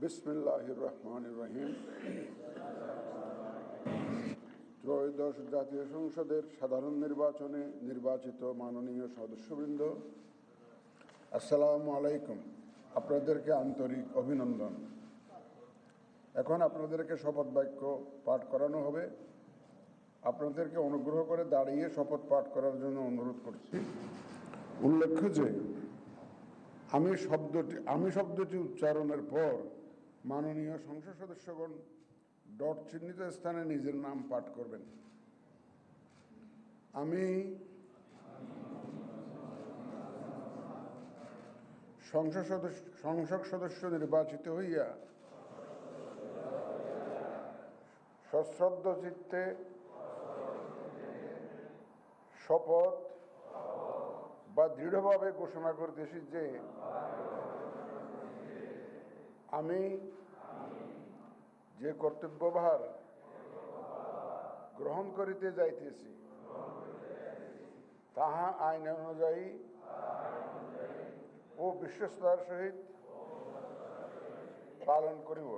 বিসমিল্লাহির রহমানির রহিম। ত্রয়োদশ জাতীয় সংসদের সাধারণ নির্বাচনে নির্বাচিত মাননীয় সদস্যবৃন্দ, আসসালামু আলাইকুম। আপনাদেরকে আন্তরিক অভিনন্দন। এখন আপনাদেরকে শপথ বাক্য পাঠ করানো হবে। আপনাদেরকে অনুগ্রহ করে দাঁড়িয়ে শপথ পাঠ করার জন্য অনুরোধ করছি। উল্লেখ্য যে আমি শব্দটি উচ্চারণের পর মাননীয় সংসদ সদস্যগণ ডট চিহ্নিত স্থানে নিজের নাম পাঠ করবেন। আমি সংসদ সদস্য নির্বাচিত হইয়া সশ্রদ্ধ চিত্তে শপথ বা দৃঢ়ভাবে ঘোষণা করতেছি যে আমি যে কর্তব্যভার গ্রহণ করিতে যাইতেছি তাহা আইন অনুযায়ী ও বিশ্বস্ততার সহিত পালন করিব।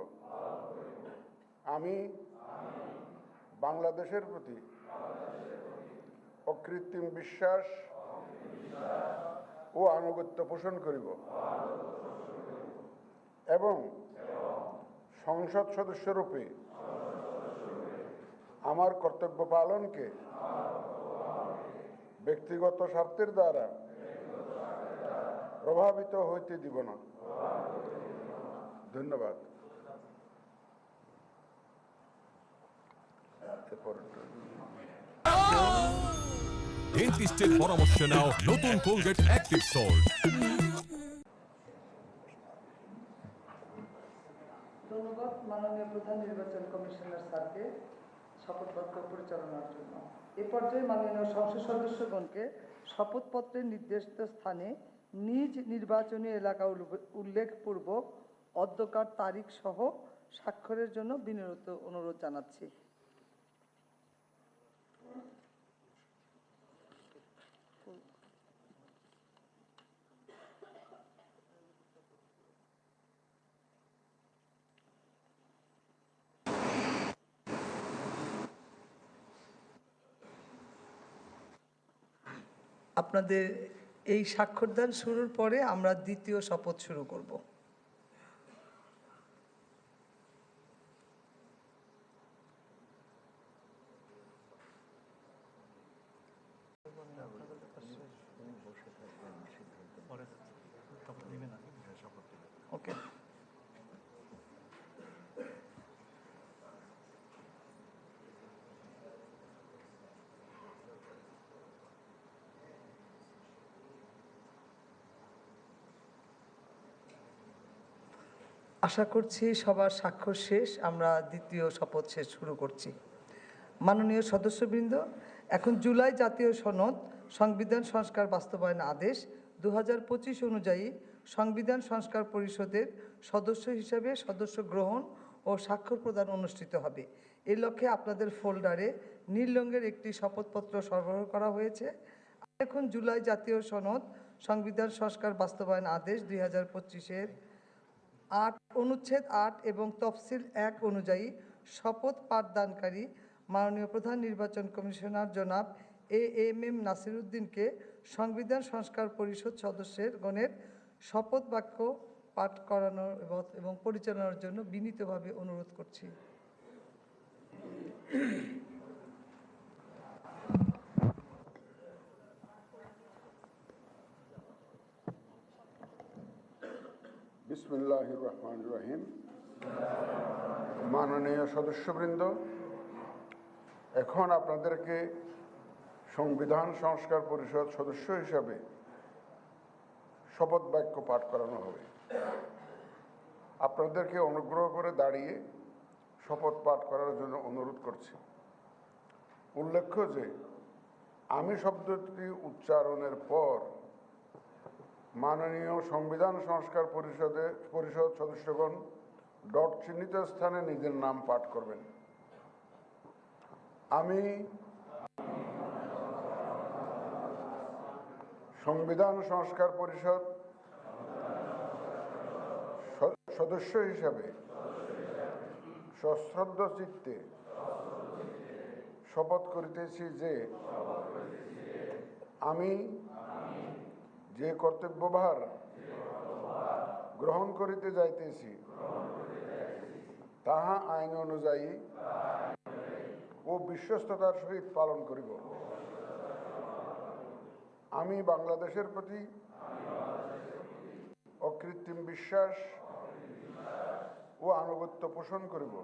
আমি বাংলাদেশের প্রতি অকৃত্রিম বিশ্বাস ও আনুগত্য পোষণ করিব এবং সংসদ সদস্যরূপে আমার কর্তব্য পালনকে ব্যক্তিগত স্বার্থের দ্বারা প্রভাবিত হইতে দিব না। ধন্যবাদ। ডেন্টিস্টের পরামর্শ নাও নতুন কোলগেট অ্যাক্টিভ সল্ট। ধন্যবাদ মাননীয় প্রধান নির্বাচন কমিশনার স্যারকে শপথ বাক্য পরিচালনার জন্য। এ পর্যায়ে মাননীয় সংসদ সদস্যগণকে শপথপত্রের নির্দিষ্ট স্থানে নিজ নির্বাচনী এলাকা উল্লেখপূর্বক অধ্যকার তারিখ সহ স্বাক্ষরের জন্য বিনীত অনুরোধ জানাচ্ছি। আপনাদের এই স্বাক্ষরদান শুরুর পরে আমরা দ্বিতীয় শপথ শুরু করব। ওকে, আশা করছি সবার স্বাক্ষর শেষ। আমরা দ্বিতীয় শপথ শুরু করছি। মাননীয় সদস্যবৃন্দ, এখন জুলাই জাতীয় সনদ সংবিধান সংস্কার বাস্তবায়ন আদেশ 2025 অনুযায়ী সংবিধান সংস্কার পরিষদের সদস্য হিসেবে সদস্য গ্রহণ ও স্বাক্ষর প্রদান অনুষ্ঠিত হবে। এই লক্ষ্যে আপনাদের ফোল্ডারে নীল রঙের একটি শপথপত্র সরবরাহ করা হয়েছে। এখন জুলাই জাতীয় সনদ সংবিধান সংস্কার বাস্তবায়ন আদেশ 2025-এর 8 অনুচ্ছেদ 8 এবং তফসিল 1 অনুযায়ী শপথ পাঠদানকারী মাননীয় প্রধান নির্বাচন কমিশনার জনাব AMM নাসির উদ্দিনকে সংবিধান সংস্কার পরিষদ সদস্যের গণের শপথ বাক্য পাঠ করানোর এবং পরিচালনার জন্য বিনীতভাবে অনুরোধ করছি। বিসমিল্লাহির রহমানির রহিম। মাননীয় সদস্যবৃন্দ, এখন আপনাদেরকে সংবিধান সংস্কার পরিষদ সদস্য হিসাবে শপথ বাক্য পাঠ করানো হবে। আপনাদেরকে অনুগ্রহ করে দাঁড়িয়ে শপথ পাঠ করার জন্য অনুরোধ করছি। উল্লেখ্য যে আমি শব্দটি উচ্চারণের পর মাননীয় সংবিধান সংস্কার পরিষদ সদস্যগণ ডট চিহ্নিত স্থানে নিজের নাম পাঠ করবেন। আমি সংবিধান সংস্কার পরিষদ সদস্য হিসাবে সশ্রদ্ধ চিত্তে শপথ করিতেছি যে আমি যে কর্তব্যভার গ্রহণ করিতে যাইতেছি তাহা আইন অনুযায়ী ও বিশ্বস্ততার সহিত পালন করিব। আমি বাংলাদেশের প্রতি অকৃত্রিম বিশ্বাস ও আনুগত্য পোষণ করিব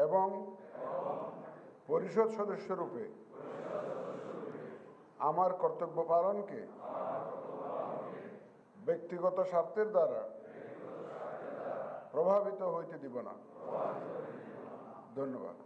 এবং পরিষদ সদস্যরূপে আমার কর্তব্য পালনকে ব্যক্তিগত স্বার্থের দ্বারা প্রভাবিত হইতে দিব না। ধন্যবাদ।